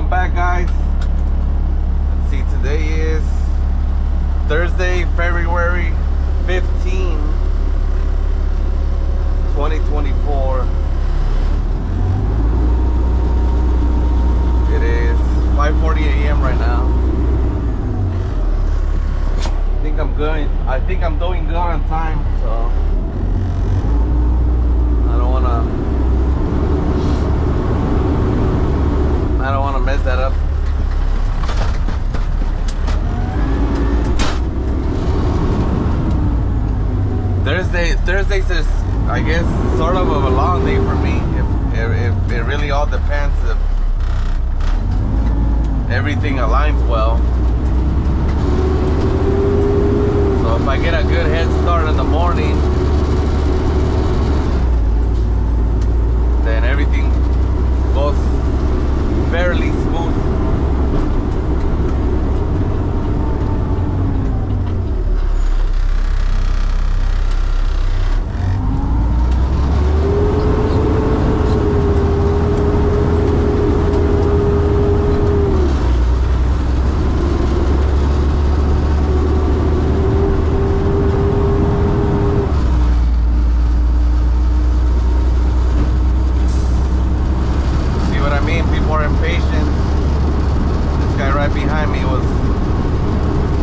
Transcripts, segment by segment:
welcome back, guys. Let's see, today is Thursday, February 15, 2024. It is 5:40 a.m. right now. I think I'm doing good on time, so I don't wanna mess that up. Thursdays is, I guess, sort of a long day for me. If it really all depends if everything aligns well. So if I get a good head start in the morning, then everything goes fairly smooth. Behind me was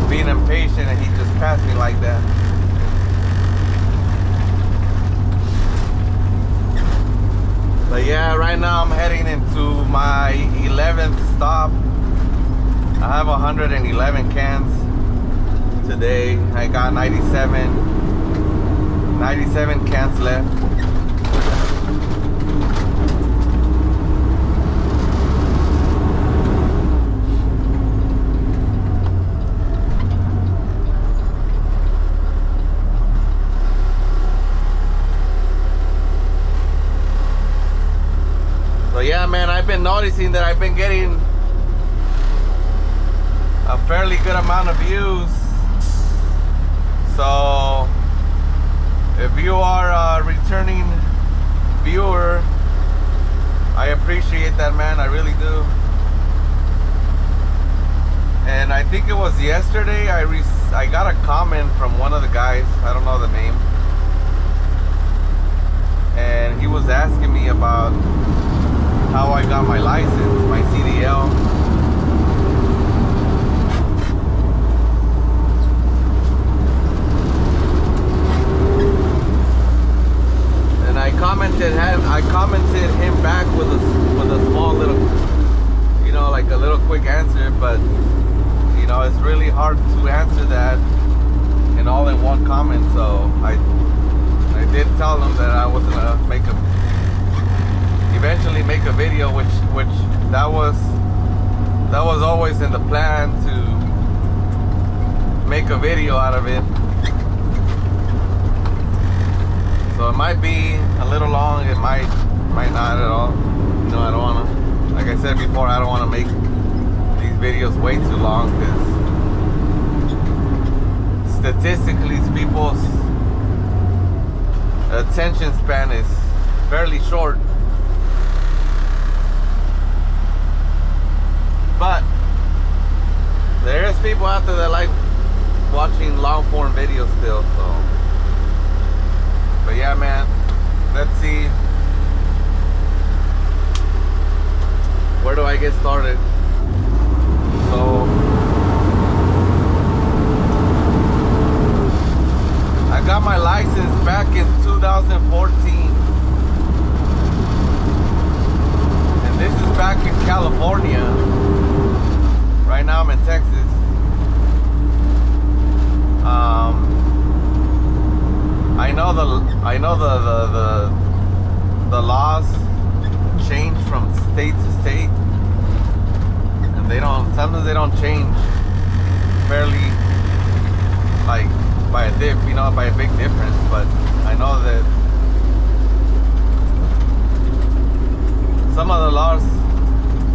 being impatient and he just passed me like that. But yeah, right now I'm heading into my 11th stop. I have 111 cans today. I got 97 cans left. So yeah, man, I've been noticing that I've been getting a fairly good amount of views. So if you are a returning viewer, I appreciate that, man. I really do. And I think it was yesterday I got a comment from one of the guys, I don't know the name, and he was asking me about how I got my license, my CDL. And I commented him back with a small little, you know, like a little quick answer, but you know, it's really hard to answer that in all in one comment. So I did tell him that I was gonna eventually make a video, which that was always in the plan, to make a video out of it. So it might be a little long, it might not at all. You know, I don't wanna, like I said before, I don't wanna make these videos way too long, because statistically people's attention span is fairly short. But there's people out there that like watching long form videos still, so. But yeah, man, let's see. Where do I get started? So I got my license back in 2014. And this is back in California. Right now I'm in Texas. I know the laws change from state to state, and sometimes they don't change fairly, like by a big difference. But I know that some of the laws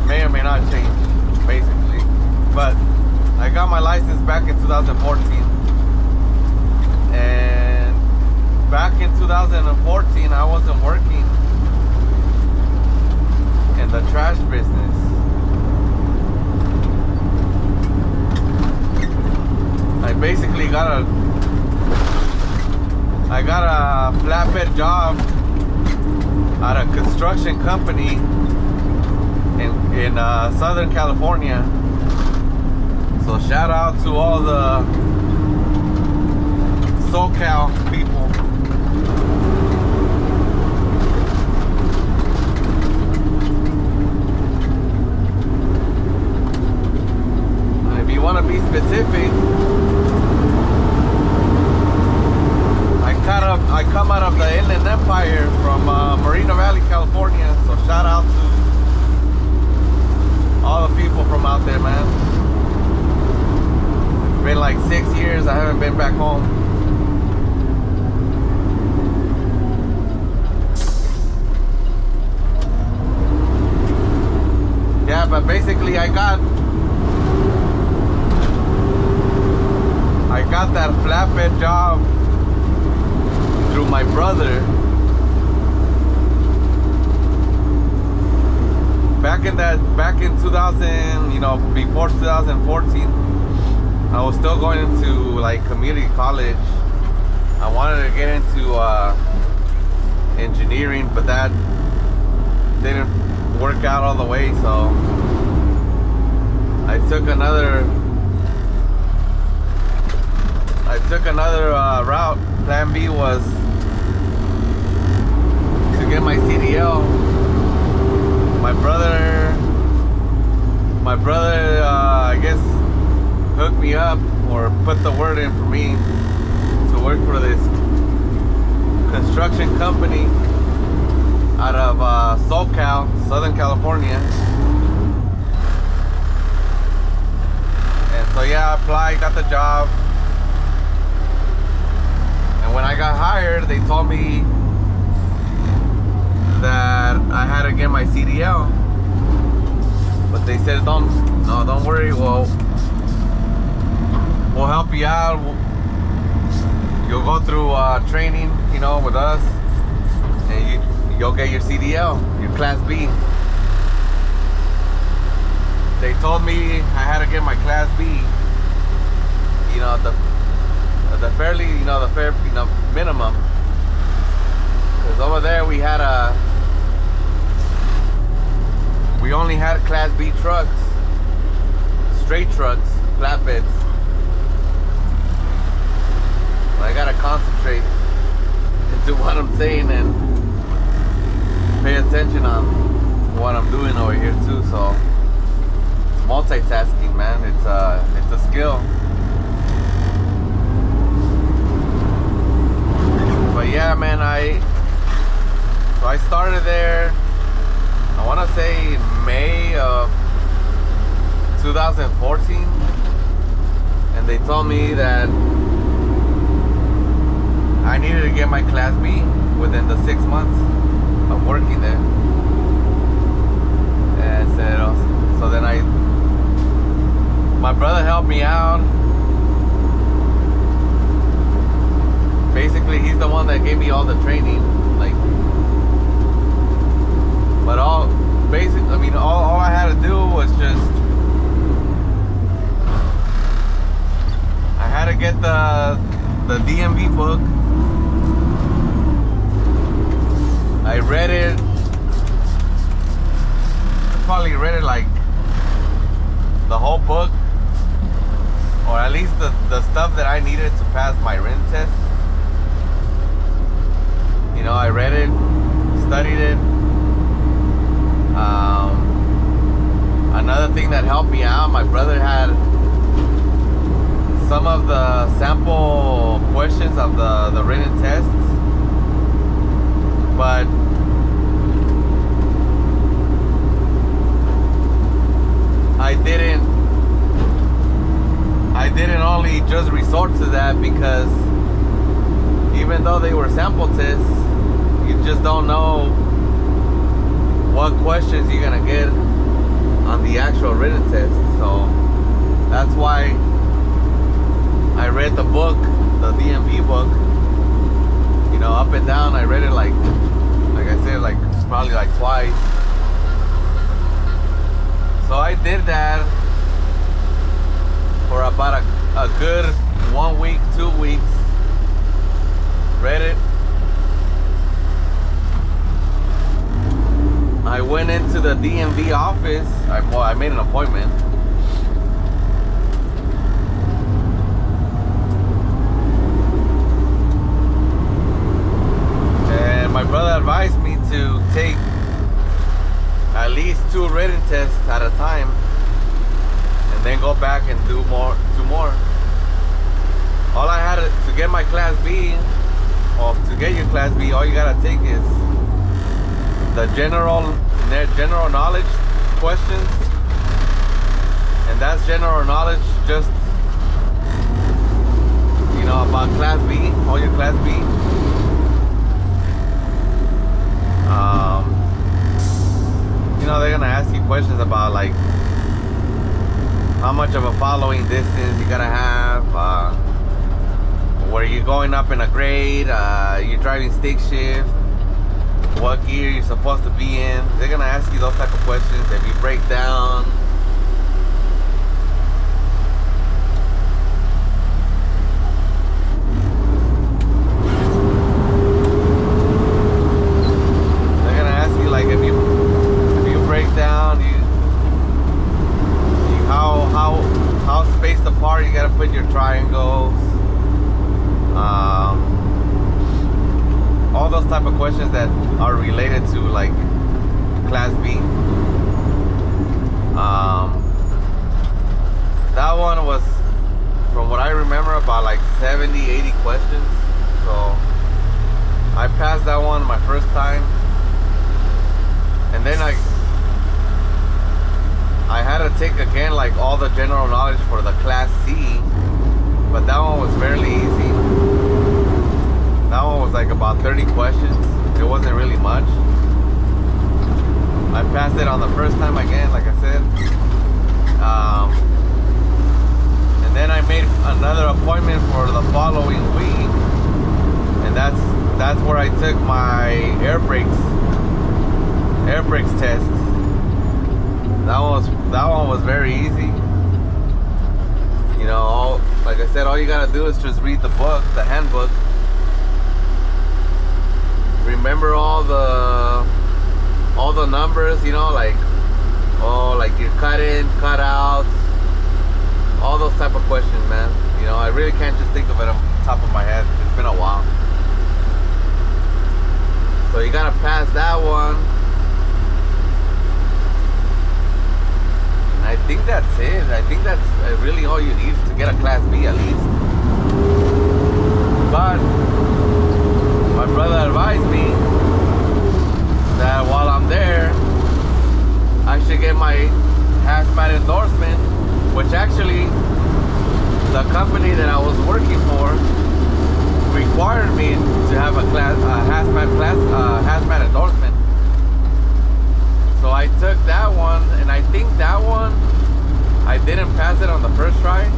may or may not change, basically. But I got my license back in 2014, and back in 2014 I wasn't working in the trash business. I got a flatbed job at a construction company in Southern California. So shout out to all the SoCal people. And if you want to be specific, I come out of the Inland Empire from Moreno Valley, California. So shout out to all the people from out there, man. It's been like 6 years I haven't been back home. Yeah, but basically I got that flatbed job through my brother. Back in 2000, before 2014, I was still going into like community college. I wanted to get into engineering, but that didn't work out all the way, so I took another route. Plan B was to get my CDL. My brother, I guess, hooked me up or put the word in for me to work for this construction company out of SoCal, Southern California. And so yeah, I applied, got the job. And when I got hired, they told me that I had to get my CDL. But they said, don't worry, we'll help you out. You'll go through training, with us, and you'll get your CDL, your Class B. They told me I had to get my Class B, the fairly, the fair, minimum. Because over there we only had Class B trucks, straight trucks, flatbeds. I gotta concentrate into what I'm saying and pay attention on what I'm doing over here too. So it's multitasking, man. It's a skill. But yeah, man, I started there, I want to say May of 2014, and they told me that I needed to get my Class B within the 6 months of working there. And I said, so then my brother helped me out. Basically, he's the one that gave me all the training, but all I had to do was I had to get the DMV book. I read it, probably read it like the whole book, or at least the stuff that I needed to pass my written test. I read it, studied it. Another thing that helped me out, my brother had some of the sample questions of the written tests, but I didn't only just resort to that, because even though they were sample tests, you just don't know what questions you're gonna get on the actual written test. So that's why I read the book, the DMV book, up and down. I read it like I said, probably twice. So I did that for about a good 1 week, 2 weeks. read it. I went into the DMV office. I made an appointment. And my brother advised me to take at least 2 written tests at a time, and then go back and do 2 more. All I had to get my Class B, or to get your Class B, all you gotta take is the general knowledge questions, and that's general knowledge, just, you know, about Class B, all your Class B. You know, they're gonna ask you questions about like how much of a following distance you gotta have, where you're going up in a grade, you're driving stick shift, what gear you're supposed to be in. They're gonna ask you those type of questions. If you break down, they're gonna ask you like if you break down, how spaced apart you gotta put your triangles. All those type of questions that are related to like Class B. That one was, from what I remember, about like 70-80 questions. So I passed that one my first time, and then I had to take again like all the general knowledge for the Class C, but that one was fairly easy. That one was like about 30 questions. It wasn't really much. I passed it on the first time again, like I said. And then I made another appointment for the following week, and that's where I took my air brakes test. That one was very easy. You know, like I said, all you gotta do is just read the book, the handbook. Remember all the numbers, you know, like your cut in, cut outs, all those type of questions, man. You know, I really can't just think of it on top of my head. It's been a while. So you gotta pass that one. And I think that's it. I think that's really all you need to get a Class B at least. But my brother advised me that while I'm there, I should get my hazmat endorsement, which actually the company that I was working for required me to have a hazmat endorsement. So I took that one, and I think that one I didn't pass it on the first try.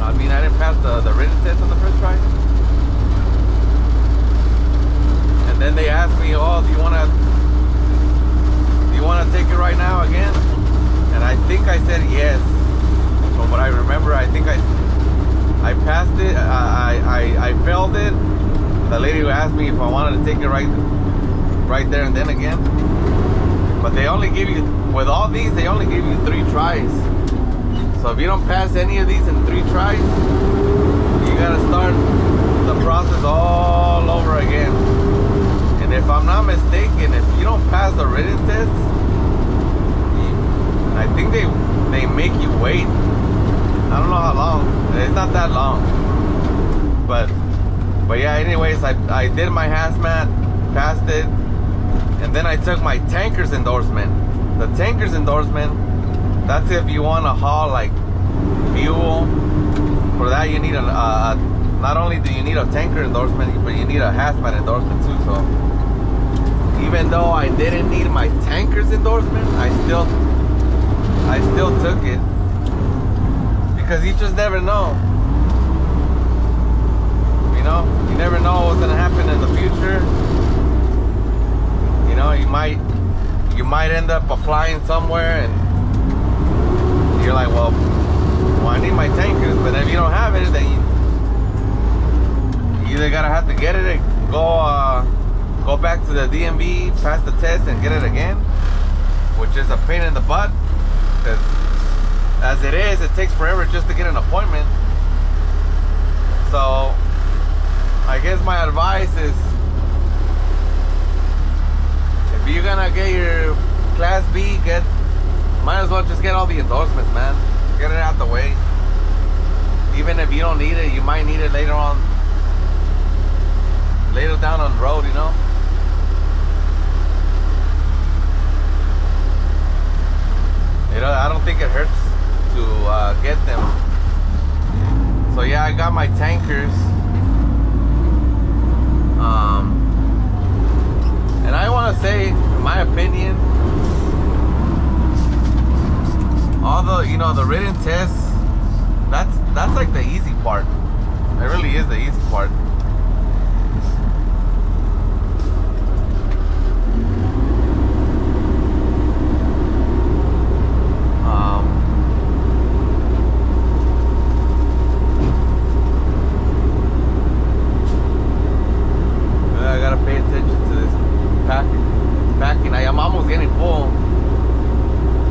I mean, I didn't pass the written test on the first try. Then they asked me, "Oh, do you want to take it right now again?" And I think I said yes. From what I remember, I think I passed it. I failed it. The lady who asked me if I wanted to take it right there and then again. But they only give you, with all these, they only give you 3 tries. So if you don't pass any of these in 3 tries, you gotta start the process all over again. And if I'm not mistaken, if you don't pass the written test, I think they make you wait. I don't know how long. It's not that long. But yeah, anyways, I did my hazmat, passed it, and then I took my tanker's endorsement. The tanker's endorsement, that's if you want to haul like fuel. For that you need not only do you need a tanker endorsement, but you need a hazmat endorsement too. So even though I didn't need my tanker's endorsement, I still took it, because you just never know. You know, you never know what's gonna happen in the future. You know, you might end up applying somewhere and you're like, well, I need my tankers, but if you don't have it, then you either gotta have to get it go back to the DMV, pass the test, and get it again, which is a pain in the butt. Because as it is, it takes forever just to get an appointment. So I guess my advice is, if you're gonna get your Class B, might as well just get all the endorsements, man. Get it out the way. Even if you don't need it, you might need it later down on the road, you know. I don't think it hurts to get them. So yeah, I got my tankers. And I want to say, in my opinion, all the written tests, that's like the easy part. It really is the easy part. I gotta pay attention to this packing. I'm almost getting full.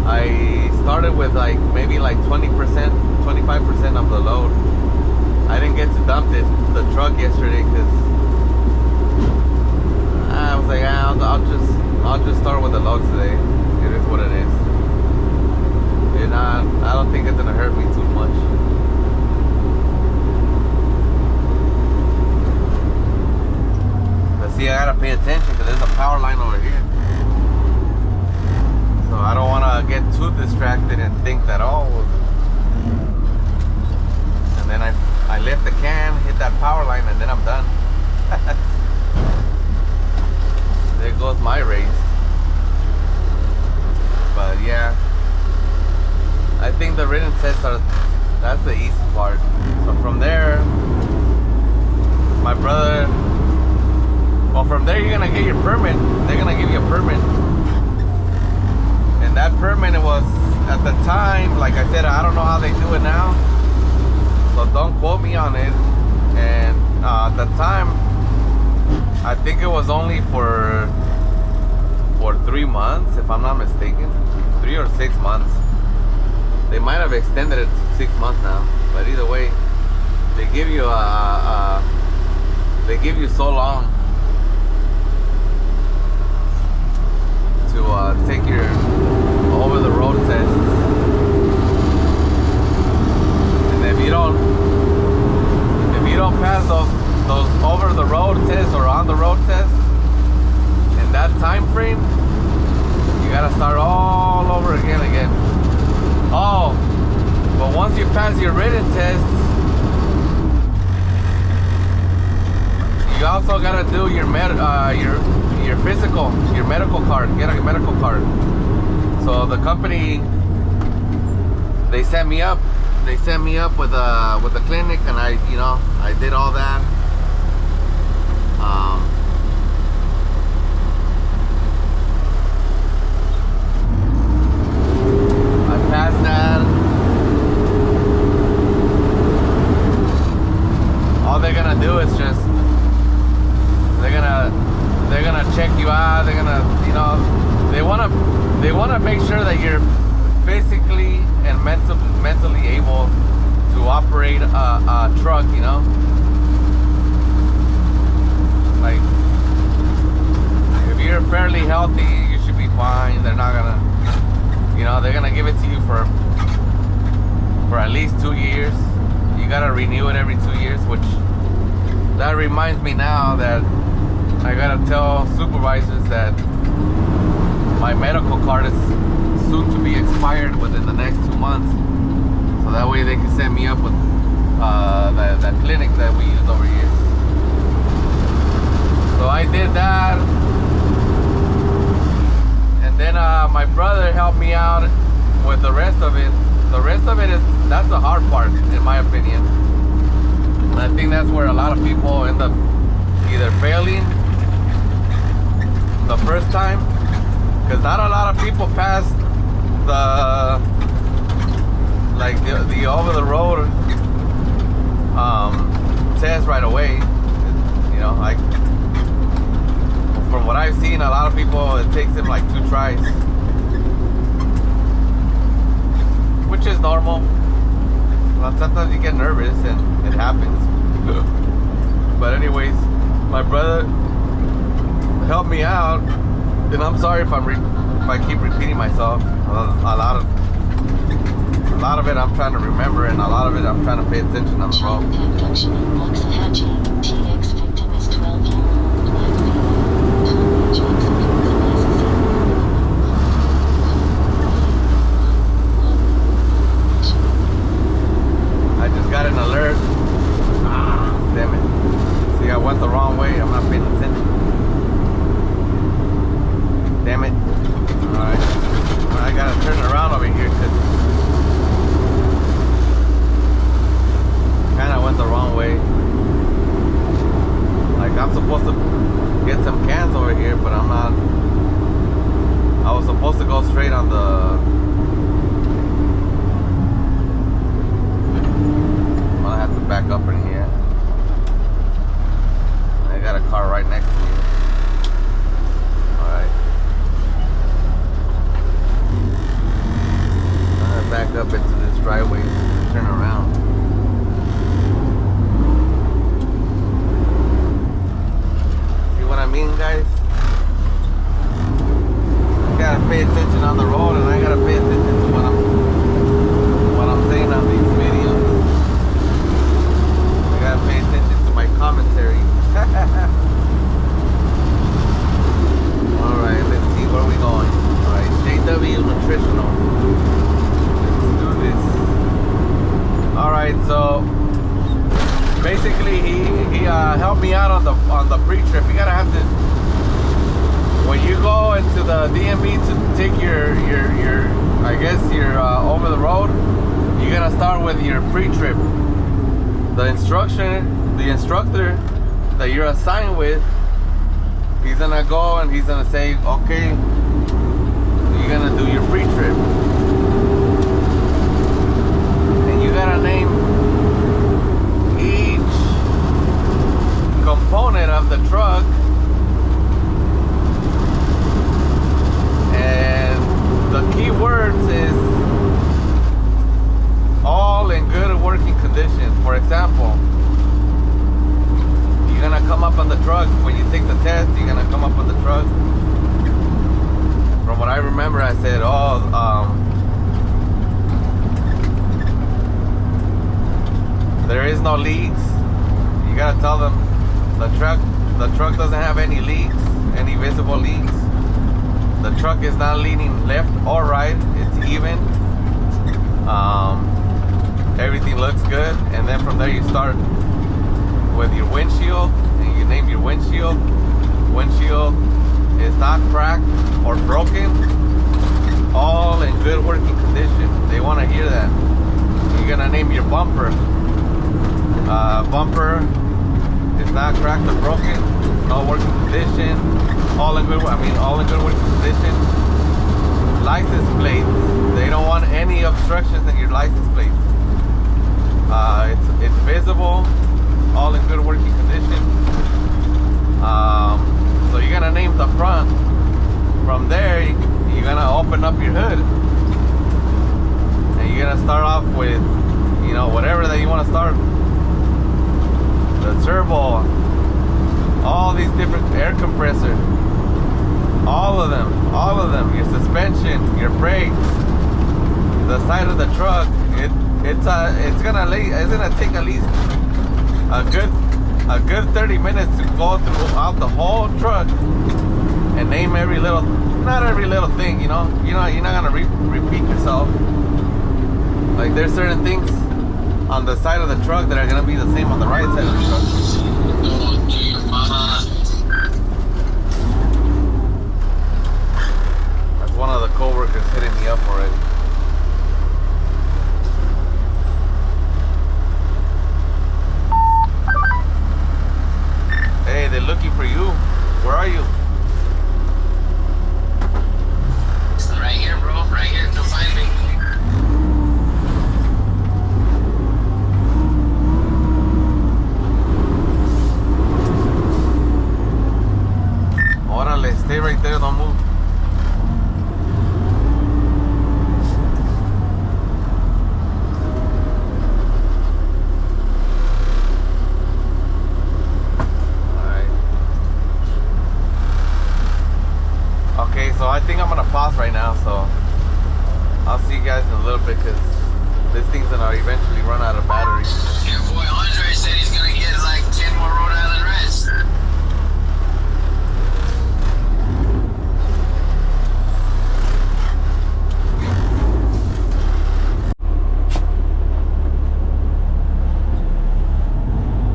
I started with maybe 20%, 25% of the load. I didn't get to dump the truck yesterday because I was like, I'll just start with the load today. It is what it is. And I don't think it's gonna hurt me too much. But see, I gotta pay attention because there's a power line over here. So I don't want to get too distracted and think that, and then I lift the can, hit that power line, and then I'm done. There goes my race. But yeah, I think the written tests that's the easy part. So from there, my brother, from there you're gonna get your permit. They're gonna give you a permit. And that permit, it was, at the time, like I said, I don't know how they do it now, so don't quote me on it. And at the time, I think it was only for 3 months, if I'm not mistaken. 3 or 6 months. They might have extended it to 6 months now, but either way, they give you so long to take your over-the-road test. And if you don't pass those over-the-road tests or on-the-road tests in that time frame, you gotta start all over again. Oh, but once you pass your written test, you also gotta do your physical, your medical card. Get a medical card. So the company, they set me up with a clinic, and I did all that. I passed that. All they're gonna do is just they're gonna check you out. They're gonna, they wanna make sure that you're physically and mentally able to operate a truck, Like, if you're fairly healthy, you should be fine. They're not gonna, they're gonna give it to you for at least 2 years. You gotta renew it every 2 years, which that reminds me now that I gotta tell supervisors that my medical card is soon to be expired within the next 2 months, so that way they can set me up with that clinic that we use over here. So I did that, and then my brother helped me out with the rest of it. The rest of it that's the hard part, in my opinion. And I think that's where a lot of people end up either failing the first time, because not a lot of people pass the over-the-road test right away. from what I've seen, a lot of people, it takes them like 2 tries, which is normal. Well, sometimes you get nervous and it happens. But anyways, my brother helped me out, and I'm sorry if I keep repeating myself. A lot of it I'm trying to remember, and a lot of it I'm trying to pay attention on the road. Abduction in Waxahachie. TX victim is 12-year-old black female. Jackson I just got an alert. Damn it. See, I went the wrong way. I'm not paying attention. Damn it. Alright. I gotta turn around over here because kinda went the wrong way. Like, I'm supposed to get some cans over here, but I'm not. I was supposed to go straight on the. I have to back up in here. I got a car right next to me. Alright. I'm gonna back up into this driveway and turn around. See what I mean, guys? I gotta pay attention on the road, and I gotta pay attention to what I'm saying on these videos. I gotta pay attention to my commentary. Alright, let's see where we going. Alright, JW Nutritional. Let's do this. Alright, so basically he helped me out on the pre-trip. You gotta have to, when you go into the DMV to take your I guess your over the road, you're gonna start with your pre-trip. The instructor that you're assigned with, he's gonna go and he's gonna say, okay, you're gonna do your pre-trip, and you gotta name each component of the truck, and the key words is all in good working condition. For example, you're gonna come up on the truck when you take the test. You're gonna come up on the truck. From what I remember, I said, there is no leaks. You gotta tell them the truck doesn't have any leaks, any visible leaks. The truck is not leaning left or right. It's even. Everything looks good, and then from there you start with your windshield, and you name your windshield. Windshield is not cracked or broken, all in good working condition. They want to hear that. You're gonna name your bumper. Bumper is not cracked or broken, no working condition, all in good working condition. License plates, they don't want any obstructions in your license plates. It's visible, all in good working condition. So you're gonna name the front. From there, you're gonna open up your hood, and you're gonna start off with, whatever that you want to start. The turbo, all these different air compressor, all of them. Your suspension, your brakes, the side of the truck. It's gonna take at least a good 30 minutes to go throughout the whole truck and name not every little thing. You're not gonna repeat yourself. Like, there's certain things on the side of the truck that are gonna be the same on the right side of the truck. That's one of the co-workers hitting me up already. Hey, they're looking for you. Where are you? Right here, bro. Right here. Come find me. house right now, so I'll see you guys in a little bit because this thing's gonna eventually run out of battery. Your boy Andre said he's gonna get like 10 more Rhode Island Reds.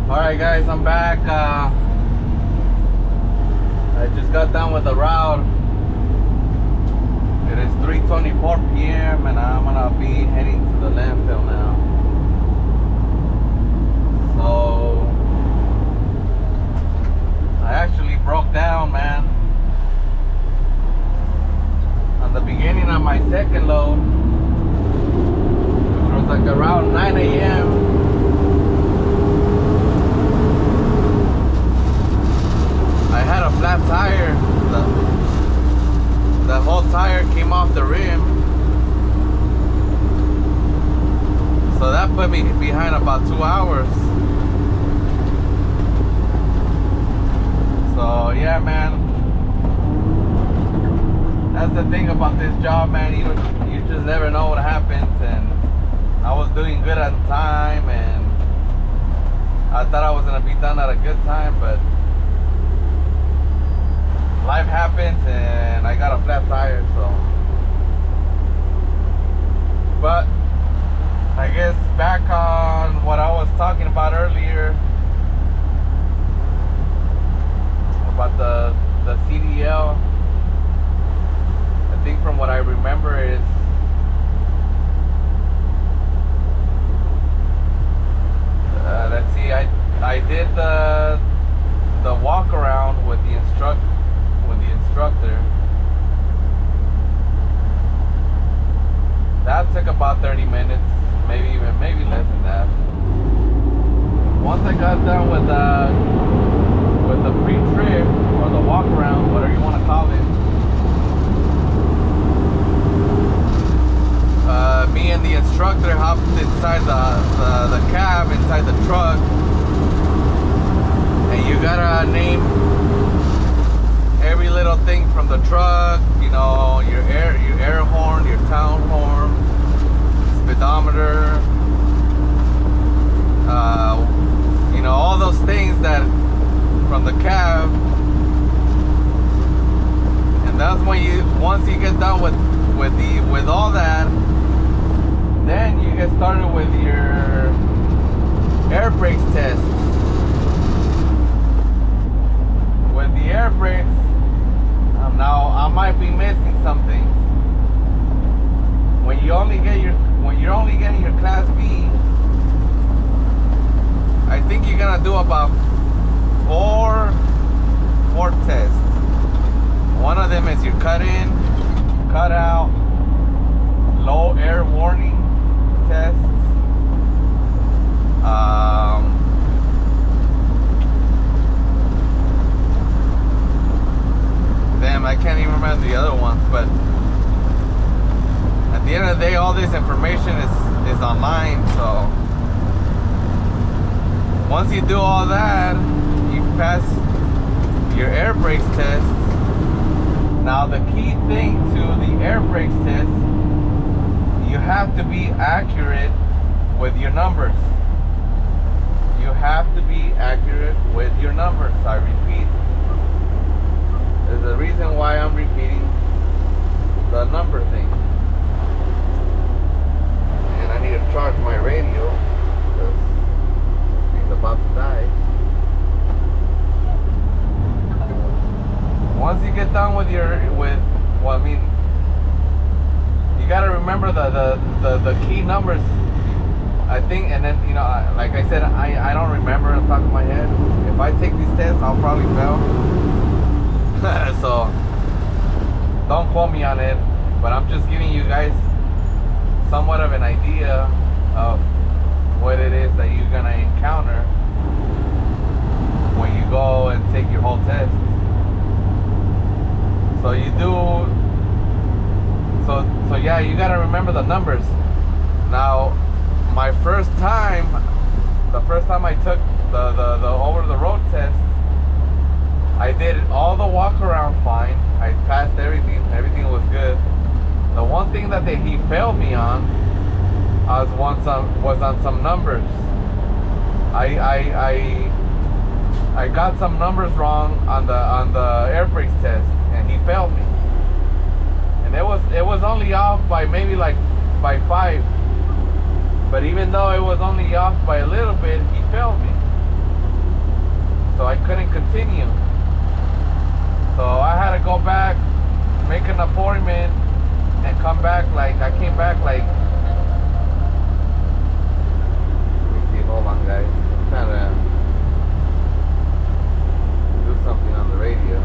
Alright guys, I'm back. I just got done with the route. It is 3:24 p.m. and I'm gonna be heading to the landfill now. So I actually broke down, man. On the beginning of my second load, which was like around 9 a.m. I had a flat tire. The whole tire came off the rim. So that put me behind about 2 hours. So yeah, man. That's the thing about this job, man. You just never know what happens. And I was doing good at the time, and I thought I was gonna be done at a good time, but life happens and I got a flat tire, so. But I guess back on what I was talking about earlier about the CDL. I think from what I remember is let's see, I did the walk around with the instructor. That took about 30 minutes, maybe less than that. Once I got done with the pre-trip or the walk around, whatever you want to call it, me and the instructor hopped inside the cab, inside the truck, and you gotta name every little thing from the truck, you know, your air horn, your town horn, speedometer, you know, all those things that from the cab. And that's when once you get done with all that, then you get started with your air brakes test. With the air brakes, now I might be missing some things. When you're only getting your Class B, I think you're gonna do about four tests. One of them is your cut in, cut out, low air warning tests. Damn, I can't even remember the other ones, but at the end of the day, all this information is online. So once you do all that, you pass your air brakes test. Now the key thing to the air brakes test, you have to be accurate with your numbers. You have to be accurate with your numbers. I repeat, there's a reason why I'm repeating the number thing. And I need to charge my radio because it's about to die. Once you get done with you gotta remember the key numbers, I think, and then, you know, like I said, I don't remember on top of my head. If I take these tests, I'll probably fail. So don't quote me on it, but I'm just giving you guys somewhat of an idea of what it is that you're gonna encounter when you go and take your whole test. So you do, so yeah, you gotta remember the numbers. Now, the first time I took the over the road test, I did all the walk around fine. I passed everything. Everything was good. The one thing that he failed me on was on some numbers. I got some numbers wrong on the air brakes test, and he failed me. And it was only off by maybe like by 5. But even though it was only off by a little bit, he failed me. So I couldn't continue. So I had to go back, make an appointment, and come back. Like I came back like. Let me see. Hold on, guys. I'm trying to do something on the radio.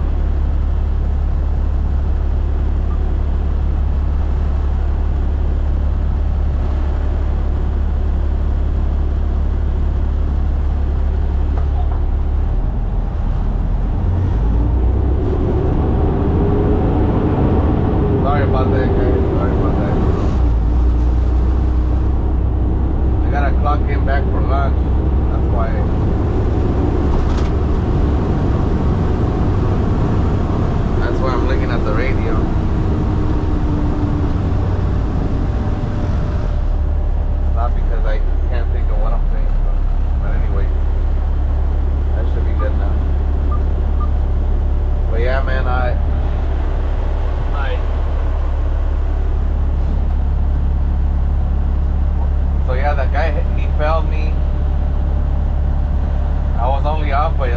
Sorry about that, guys. Sorry about that. I gotta clock in back for lunch. That's why. That's why I'm looking at the radio. Not because I can't think of what I'm saying. But anyway, that should be good now. But yeah, man, So yeah, that guy, he failed me. I was only off by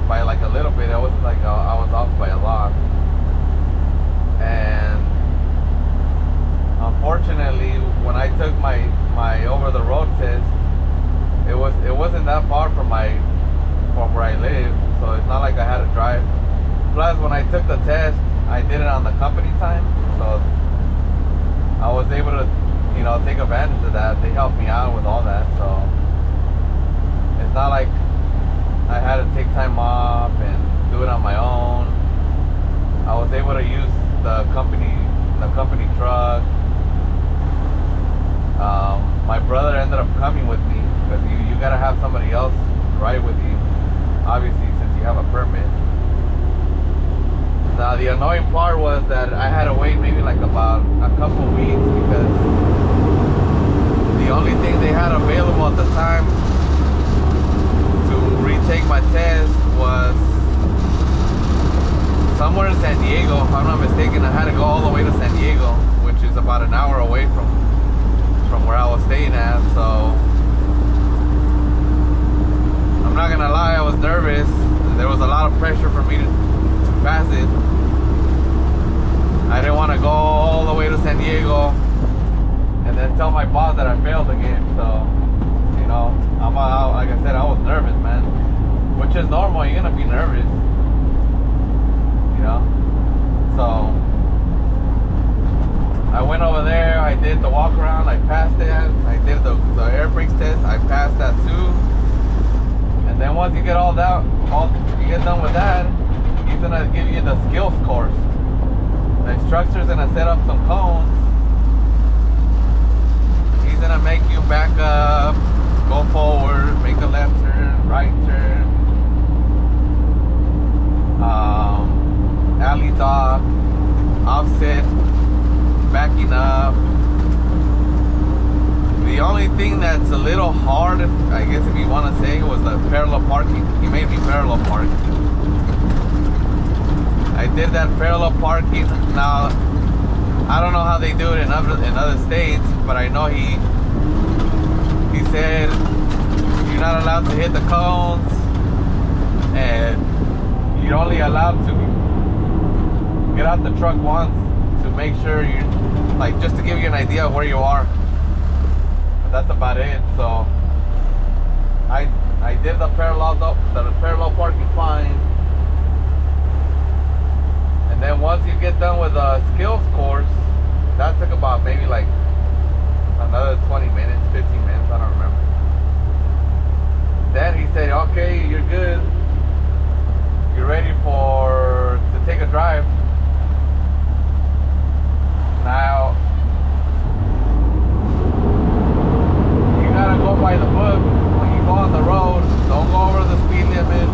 like a little bit. I wasn't like I was off by a lot. And unfortunately, when I took my over the road test, it wasn't that far from where I live. So it's not like I had to drive. Plus, when I took the test, I did it on the company time, so I was able to, take advantage of that. They helped me out with all that, so it's not like I had to take time off and do it on my own. I was able to use the company truck. My brother ended up coming with me because you gotta have somebody else ride with you, obviously, since you have a permit. Now the annoying part was that I had to wait maybe like about a couple weeks because the only thing they had available at the time to retake my test was somewhere in San Diego. If I'm not mistaken, I had to go all the way to San Diego, which is about an hour away from where I was staying at. So I'm not gonna lie, I was nervous. There was a lot of pressure for me to pass it. I didn't want to go all the way to San Diego and then tell my boss that I failed again. So, like I said, I was nervous, man. Which is normal. You're gonna be nervous, So I went over there. I did the walk around. I passed it. I did the air brakes test. I passed that too. And then once you get you get done with that, he's gonna give you the skills course. The instructor's gonna set up some cones. He's gonna make you back up, go forward, make a left turn, right turn, alley top, offset, backing up. The only thing that's a little hard, I guess if you want to say, was the parallel parking. He made me parallel park. I did that parallel parking. Now, I don't know how they do it in other states, but I know he said you're not allowed to hit the cones, and you're only allowed to get out the truck once to make sure just to give you an idea of where you are. But that's about it. So I did the parallel parking fine. And then once you get done with the skills course, that took about maybe like another 20 minutes, 15 minutes, I don't remember. Then he said, okay, you're good. You're ready to take a drive. Now, you gotta go by the book. When you go on the road, don't go over the speed limit.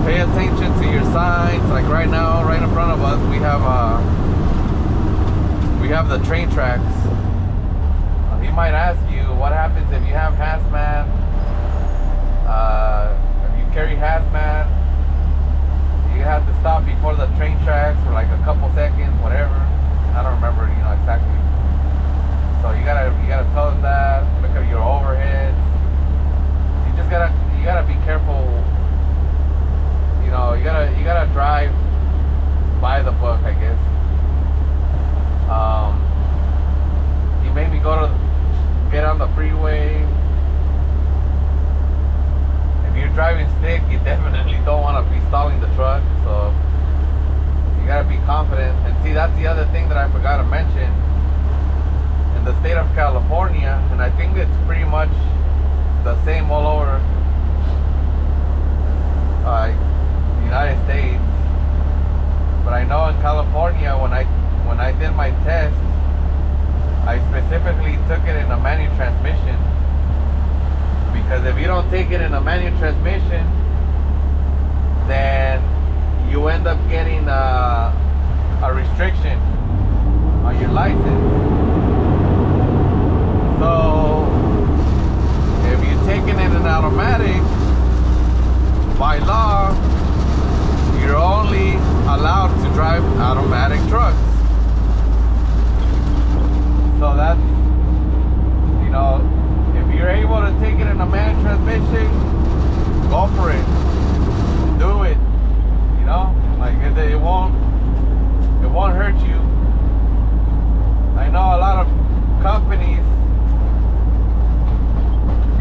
Pay attention to your signs. Like right we have the train tracks. He might ask you, what happens if you have hazmat? If you carry hazmat, you have to stop before the train tracks for like a couple seconds, whatever. I don't remember, exactly. So you gotta tell them that. Look at your overheads. You gotta be careful. You gotta drive by the book, I guess. He made me get on the freeway. If you're driving stick, you definitely don't want to be stalling the truck. So you gotta be confident. And see, that's the other thing that I forgot to mention. In the state of California, and I think it's pretty much the same all over the United States. But I know in California, when I did my test, I specifically took it in a manual transmission, because if you don't take it in a manual transmission, then you end up getting a restriction on your license. So if you're taking it in automatic, by law, you're only allowed to drive automatic trucks. So that's, if you're able to take it in a manual transmission, go for it. Do it. It won't hurt you. I know a lot of companies,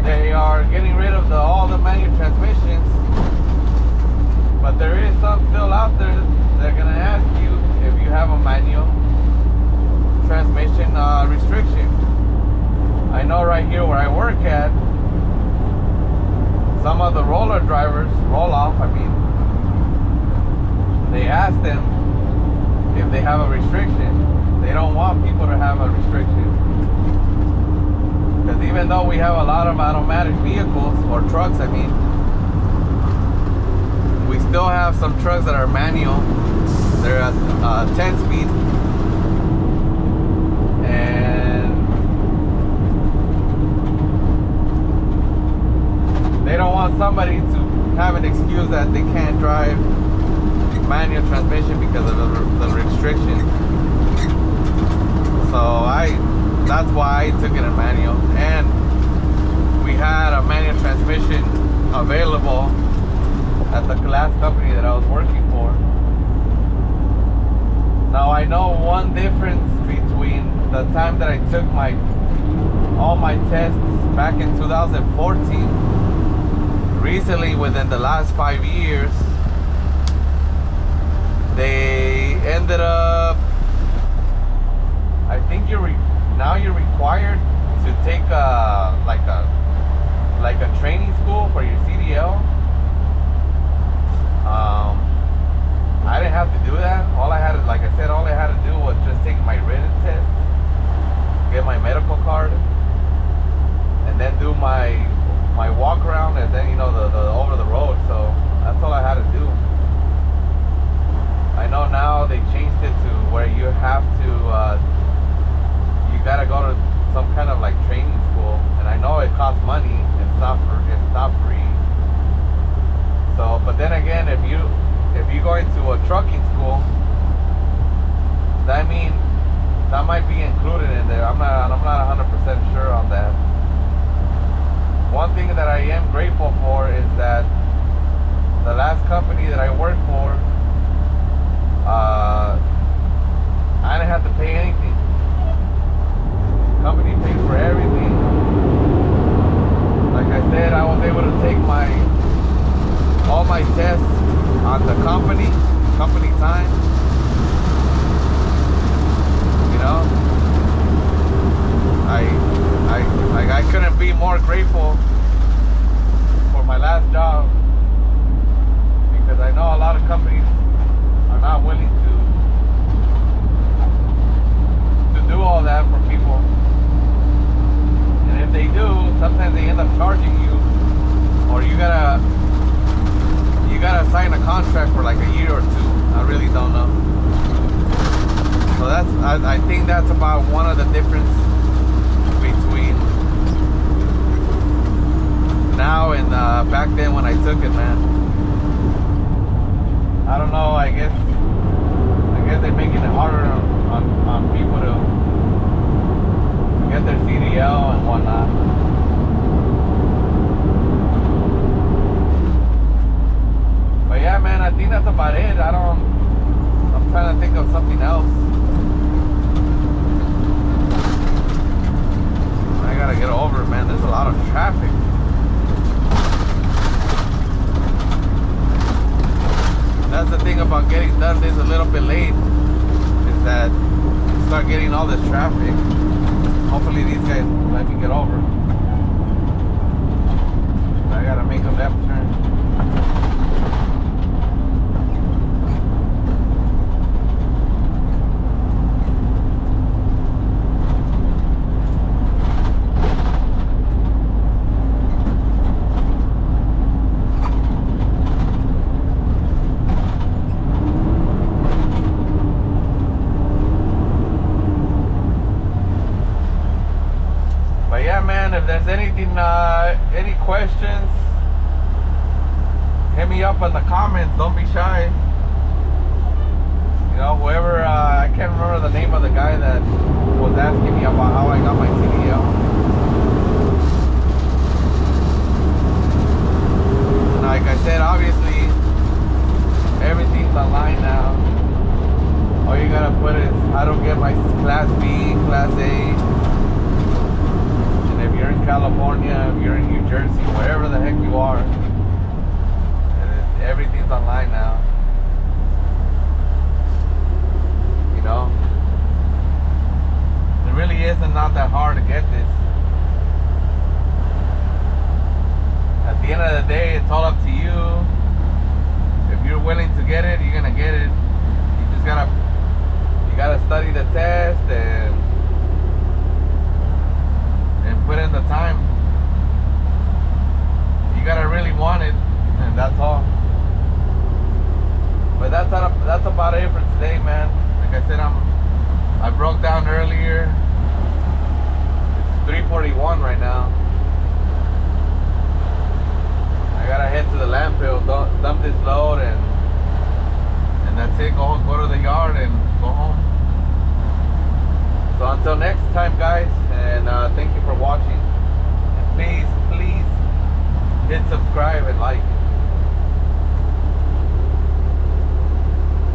they are getting rid of all the manual transmissions, but there is some still out there that are gonna ask you if you have a manual transmission restriction. I know right here where I work at, some of the roll off, they ask them if they have a restriction. They don't want people to have a restriction. Because even though we have a lot of automatic vehicles, or trucks, we still have some trucks that are manual. They're at 10 speed. And they don't want somebody to have an excuse that they can't drive manual transmission because of the restriction. So that's why I took it in manual. And we had a manual transmission available at the last company that I was working for. Now I know one difference between the time that I took all my tests back in 2014. Recently, within the last 5 years, they ended up, I think now you're required to take like a training school for your CDL. I didn't have to do that. All I had to do was just take my written test, get my medical card, and then do my walk around, and then the over the road. So that's all I had to do. I know now they changed it to where you have to, you gotta go to some kind of like training school, and I know it costs money. It's not free. So, but then again, if you go into a trucking school, that might be included in there. I'm not 100% sure on that. One thing that I am grateful for is that the last company that I worked for, I didn't have to pay anything. The company paid for everything. Like I said, I was able to take all my tests on the company time. I couldn't be more grateful for my last job, because I know a lot of companies are not willing to I think that's about one of the difference between now and back then when I took it, man. I don't know. I guess they're making it harder on people to get their CDL and whatnot. But yeah, man, I think that's about it. I'm trying to think of something else. I gotta get over it, man. There's a lot of traffic. That's the thing about getting done this a little bit late, is that you start getting all this traffic. Hopefully these guys let me get over. I gotta make a left turn. If there's anything, any questions, hit me up in the comments. Don't be shy. You know, whoever, I can't remember the name of the guy that was asking me about how I got my CDL. And like I said, obviously, everything's online now. All you gotta put is, I don't get my Class B, Class A. If you're in California, if you're in New Jersey, wherever the heck you are, everything's online now. You know, it really isn't not that hard to get this. At the end of the day, it's all up to you. If you're willing to get it, you're gonna get it. You just gotta study the test and put in the time. You gotta really want it, and that's all. But that's about it for today, man. Like I said, I broke down earlier. It's 3:41 right now. I gotta head to the landfill, dump this load, and that's it. Go to the yard and go home. So until next time, guys, and thank you for watching. And please hit subscribe and like.